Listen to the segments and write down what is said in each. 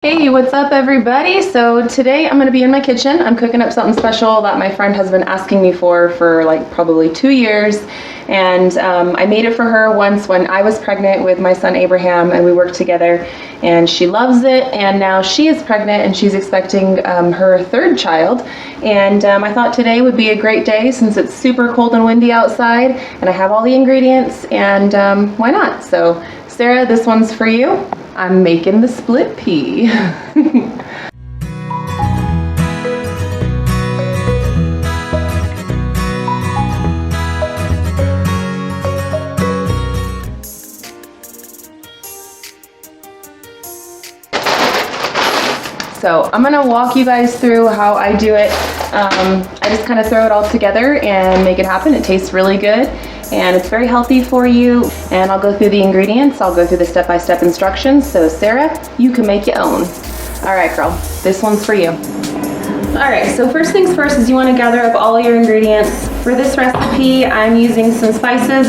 Hey, what's up everybody? So today I'm going to be in my kitchen. I'm cooking up something special that my friend has been asking me for like probably 2 years. And I made it for her once when I was pregnant with my son Abraham, and we worked together, and she loves it. And now she is pregnant and she's expecting her third child. And I thought today would be a great day since it's super cold and windy outside and I have all the ingredients, and why not? So Sarah, this one's for you. I'm making the split pea. So I'm gonna walk you guys through how I do it. I just kind of throw it all together and make it happen. It tastes really good and it's very healthy for you. And I'll go through the ingredients. I'll go through the step-by-step instructions. So Sarah, you can make your own. All right, girl, this one's for you. All right, so first things first is you want to gather up all your ingredients. For this recipe, I'm using some spices.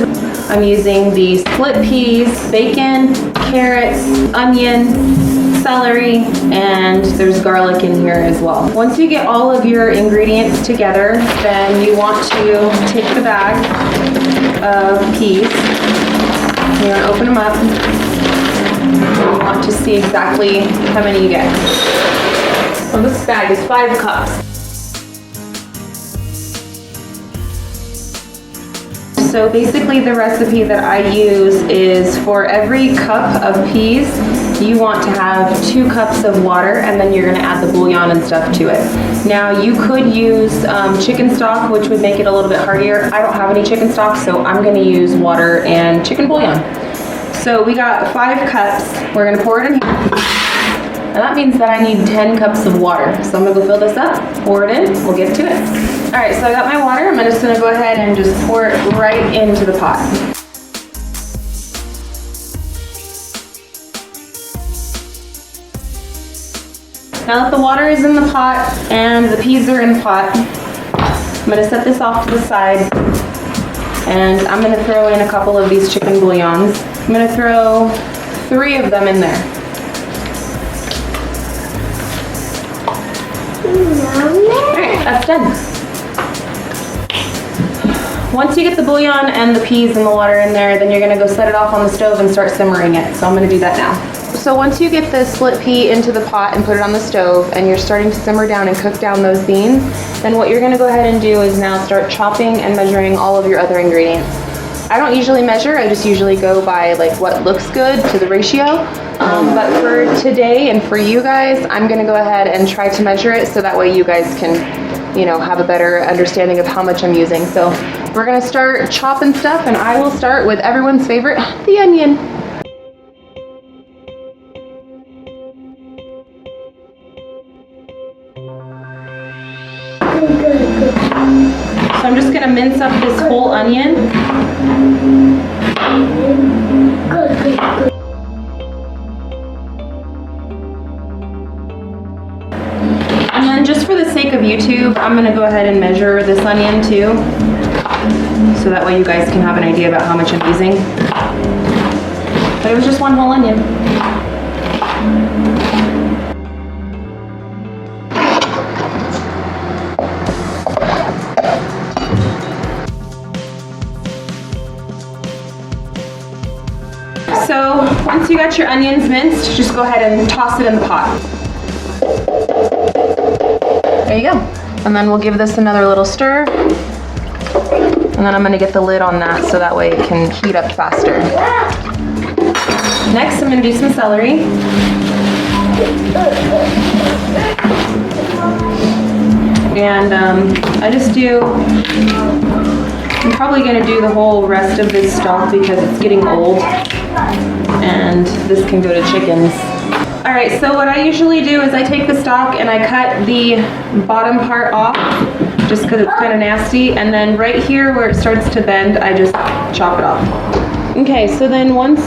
I'm using the split peas, bacon, carrots, onion, celery, and there's garlic in here as well. Once you get all of your ingredients together, then you want to take the bag of peas. You're going to open them up. And you want to see exactly how many you get. So this bag is 5 cups. So basically the recipe that I use is for every cup of peas, you want to have 2 cups of water, and then you're going to add the bouillon and stuff to it. Now you could use chicken stock, which would make it a little bit heartier. I don't have any chicken stock, so I'm going to use water and chicken bouillon. So we got 5 cups. We're going to pour it in here. And that means that I need 10 cups of water. So I'm going to go fill this up, pour it in, we'll get to it. All right, so I got my water. I'm just going to go ahead and just pour it right into the pot. Now that the water is in the pot and the peas are in the pot, I'm going to set this off to the side, and I'm going to throw in a couple of these chicken bouillons. I'm going to throw 3 of them in there. Alright, that's done. Once you get the bouillon and the peas and the water in there, then you're going to go set it off on the stove and start simmering it. So I'm going to do that now. So once you get the split pea into the pot and put it on the stove and you're starting to simmer down and cook down those beans, then what you're going to go ahead and do is now start chopping and measuring all of your other ingredients. I don't usually measure, I just usually go by like what looks good to the ratio. But for today and for you guys, I'm going to go ahead and try to measure it so that way you guys can, you know, have a better understanding of how much I'm using. So we're going to start chopping stuff, and I will start with everyone's favorite, the onion. So I'm just going to mince up this whole onion. And then just for the sake of YouTube, I'm going to go ahead and measure this onion too, so that way you guys can have an idea about how much I'm using. But it was just one whole onion. So once you got your onions minced, just go ahead and toss it in the pot. There you go. And then we'll give this another little stir. And then I'm going to get the lid on that so that way it can heat up faster. Next, I'm going to do some celery. And I'm probably going to do the whole rest of this stock because it's getting old. And this can go to chickens. Alright, so what I usually do is I take the stock and I cut the bottom part off just because it's kind of nasty, and then right here where it starts to bend, I just chop it off. Okay, so then once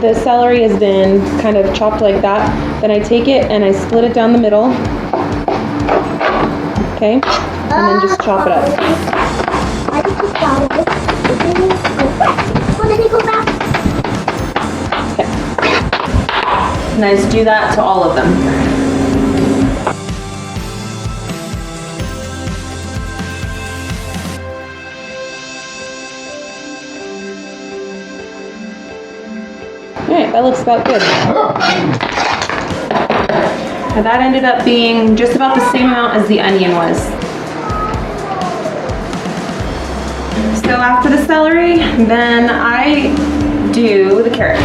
the celery has been kind of chopped like that, then I take it and I split it down the middle. Okay, and then just chop it up. and I just do that to all of them. All right, that looks about good. Now that ended up being just about the same amount as the onion was. So after the celery, then I do the carrots.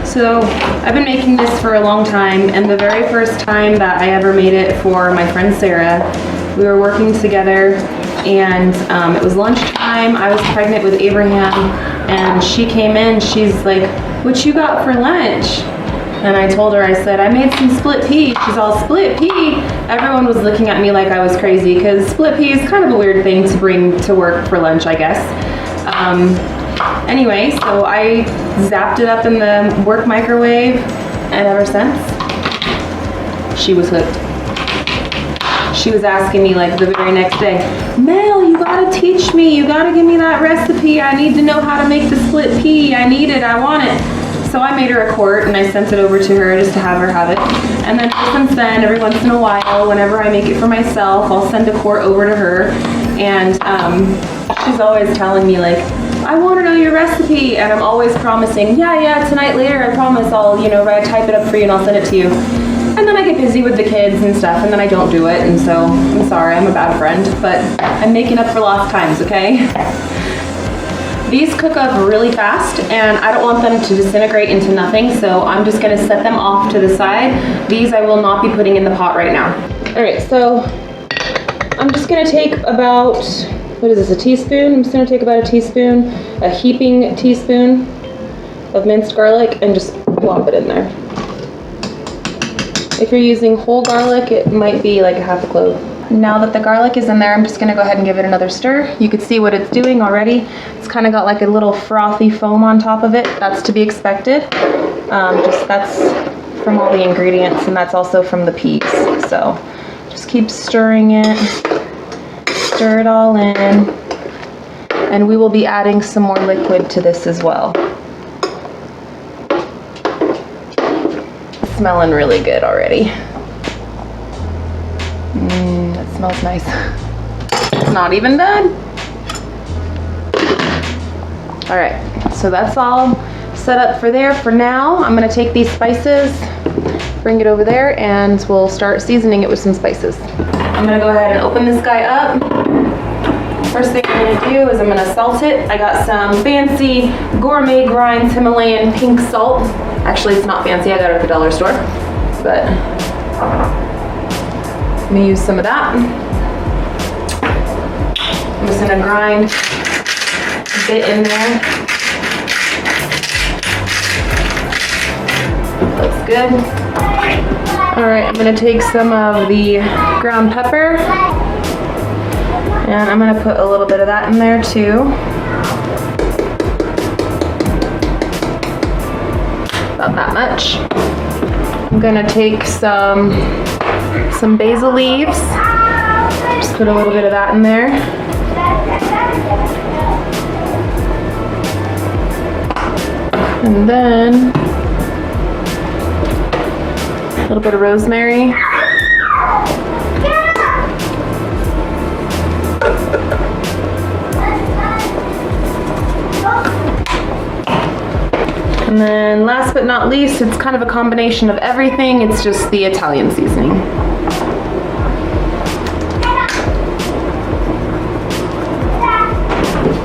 So I've been making this for a long time, and the very first time that I ever made it for my friend Sarah, we were working together, and it was lunchtime. I was pregnant with Abraham, and she came in, she's like, "What you got for lunch?" And I told her, I said, "I made some split pea." She's all, "Split pea?" Everyone was looking at me like I was crazy, because split pea is kind of a weird thing to bring to work for lunch, I guess. Anyway, so I zapped it up in the work microwave, and ever since, she was hooked. She was asking me like the very next day, "Mel, you gotta teach me, you gotta give me that recipe. I need to know how to make the split pea. I need it, I want it." So I made her a quart and I sent it over to her just to have it. And then since then, every once in a while, whenever I make it for myself, I'll send a quart over to her. And she's always telling me like, "I want to know your recipe." And I'm always promising, yeah, tonight later, I promise I'll, type it up for you and I'll send it to you. And then I get busy with the kids and stuff, and then I don't do it. And so I'm sorry, I'm a bad friend, but I'm making up for lost times, okay? These cook up really fast, and I don't want them to disintegrate into nothing, so I'm just gonna set them off to the side. These I will not be putting in the pot right now. All right, so I'm just gonna take about, what is this, a teaspoon? I'm just gonna take about a teaspoon, a heaping teaspoon of minced garlic, and just plop it in there. If you're using whole garlic, it might be like a half a clove. Now that the garlic is in there, I'm just gonna go ahead and give it another stir. You can see what it's doing already. It's kind of got like a little frothy foam on top of it. That's to be expected. That's from all the ingredients, and that's also from the peas. So just keep stirring it. Stir it all in. And we will be adding some more liquid to this as well. It's smelling really good already. That smells nice. It's not even done. All right, so that's all set up for there for now. I'm gonna take these spices, bring it over there, and we'll start seasoning it with some spices. I'm gonna go ahead and open this guy up. First thing I'm gonna do is I'm gonna salt it. I got some fancy gourmet grind Himalayan pink salt. Actually, it's not fancy, I got it at the dollar store, but I'm gonna use some of that. I'm just gonna grind a bit in there. Looks good. All right, I'm gonna take some of the ground pepper, and I'm gonna put a little bit of that in there too. About that much. I'm gonna take some basil leaves. Just put a little bit of that in there. And then a little bit of rosemary. And then last but not least, it's kind of a combination of everything. It's just the Italian seasoning.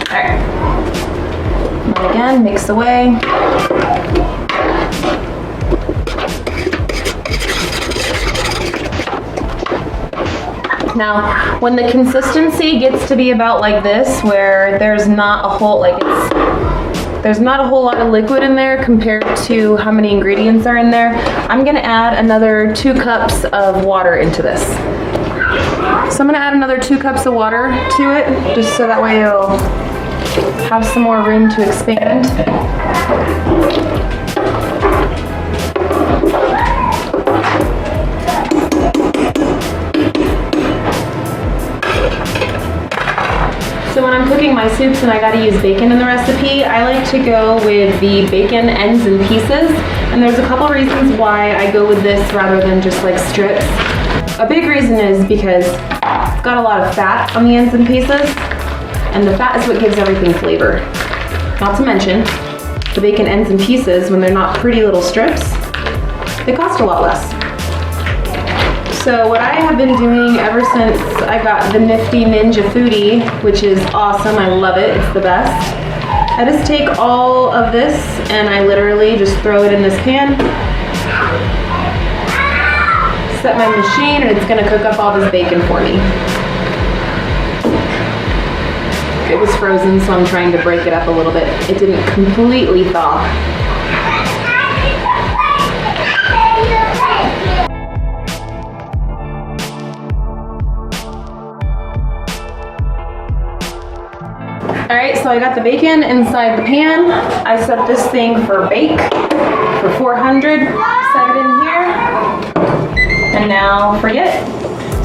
All right. And again, mix away. Now, when the consistency gets to be about like this, where there's not a whole, there's not a whole lot of liquid in there compared to how many ingredients are in there, I'm gonna add another 2 cups of water into this. So I'm gonna add another 2 cups of water to it, just so that way it'll have some more room to expand. So when I'm cooking my my soups and I gotta use bacon in the recipe, I like to go with the bacon ends and pieces. And there's a couple reasons why I go with this rather than just like strips. A big reason is because it's got a lot of fat on the ends and pieces, and the fat is what gives everything flavor. Not to mention, the bacon ends and pieces, when they're not pretty little strips, they cost a lot less. So what I have been doing ever since I got the nifty Ninja Foodie, which is awesome, I love it, it's the best. I just take all of this and I literally just throw it in this pan, set my machine, and it's gonna cook up all this bacon for me. It was frozen, so I'm trying to break it up a little bit. It didn't completely thaw. All right, so I got the bacon inside the pan. I set this thing for bake for 400, set it in here, and now forget.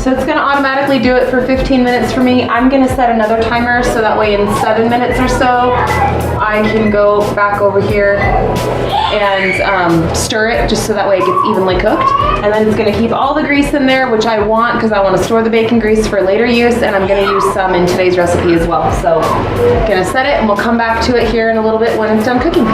So it's gonna automatically do it for 15 minutes for me. I'm gonna set another timer so that way in 7 minutes or so, I can go back over here and stir it just so that way it gets evenly cooked. And then it's gonna keep all the grease in there, which I want because I wanna store the bacon grease for later use, and I'm gonna use some in today's recipe as well. So gonna set it and we'll come back to it here in a little bit when it's done cooking.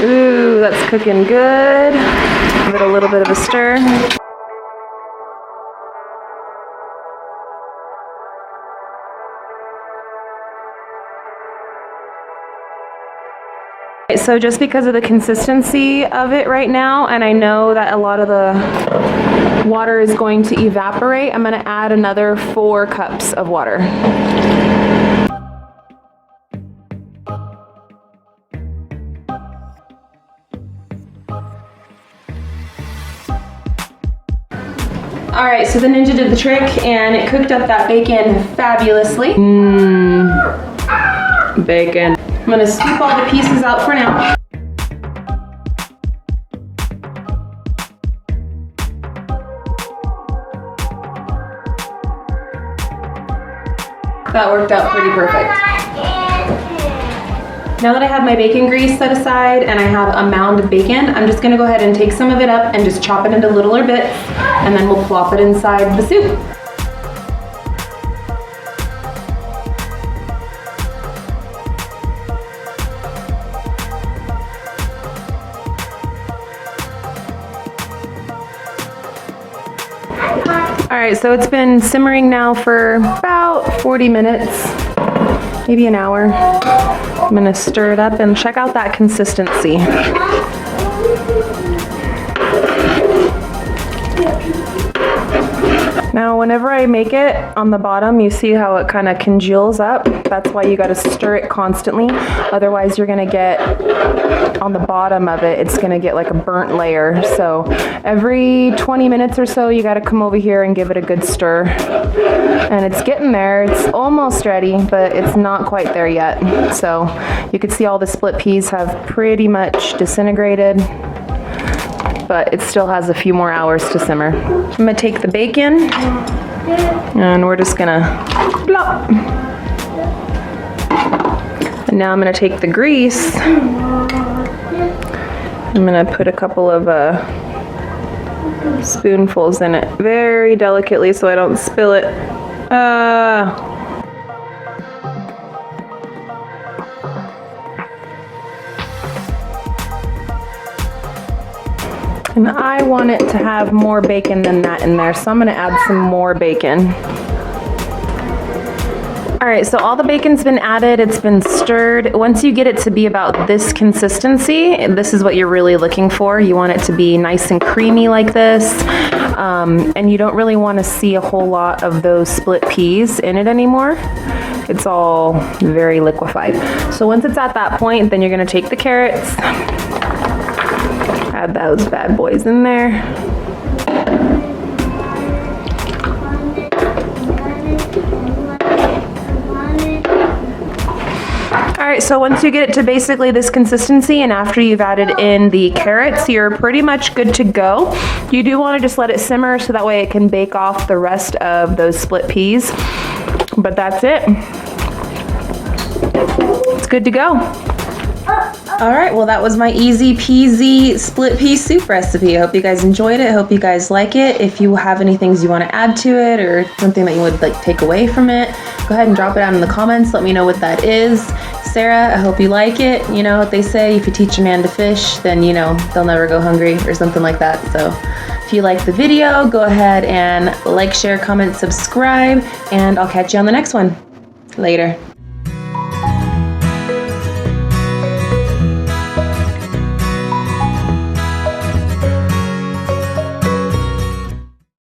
Ooh, that's cooking good. Give it a little bit of a stir. So just because of the consistency of it right now, and I know that a lot of the water is going to evaporate, I'm gonna add another 4 cups of water. All right, so the Ninja did the trick and it cooked up that bacon fabulously. Bacon. I'm gonna scoop all the pieces out for now. That worked out pretty perfect. Now that I have my bacon grease set aside and I have a mound of bacon, I'm just gonna go ahead and take some of it up and just chop it into littler bits, and then we'll plop it inside the soup. All right, so it's been simmering now for about 40 minutes, maybe an hour. I'm gonna stir it up and check out that consistency. Now, whenever I make it on the bottom, you see how it kind of congeals up. That's why you gotta stir it constantly. Otherwise, you're gonna get, on the bottom of it, it's gonna get like a burnt layer. So every 20 minutes or so, you gotta come over here and give it a good stir. And it's getting there. It's almost ready, but it's not quite there yet. So you can see all the split peas have pretty much disintegrated, but it still has a few more hours to simmer. I'm gonna take the bacon and we're just gonna plop. And now I'm gonna take the grease. I'm gonna put a couple of spoonfuls in it very delicately so I don't spill it. And I want it to have more bacon than that in there, so I'm gonna add some more bacon. All right, so all the bacon's been added, it's been stirred. Once you get it to be about this consistency, this is what you're really looking for. You want it to be nice and creamy like this, and you don't really wanna see a whole lot of those split peas in it anymore. It's all very liquefied. So once it's at that point, then you're gonna take the carrots, add those bad boys in there. right, so once you get it to basically this consistency and after you've added in the carrots, you're pretty much good to go. You do want to just let it simmer so that way it can bake off the rest of those split peas. But that's it. It's good to go. All right, well, that was my easy peasy split pea soup recipe. I hope you guys enjoyed it. I hope you guys like it. If you have any things you want to add to it or something that you would like take away from it, go ahead and drop it down in the comments. Let me know what that is. Sarah, I hope you like it. You know what they say, if you teach a man to fish, then you know they'll never go hungry or something like that. So if you like the video, go ahead and like, share, comment, subscribe, and I'll catch you on the next one. Later.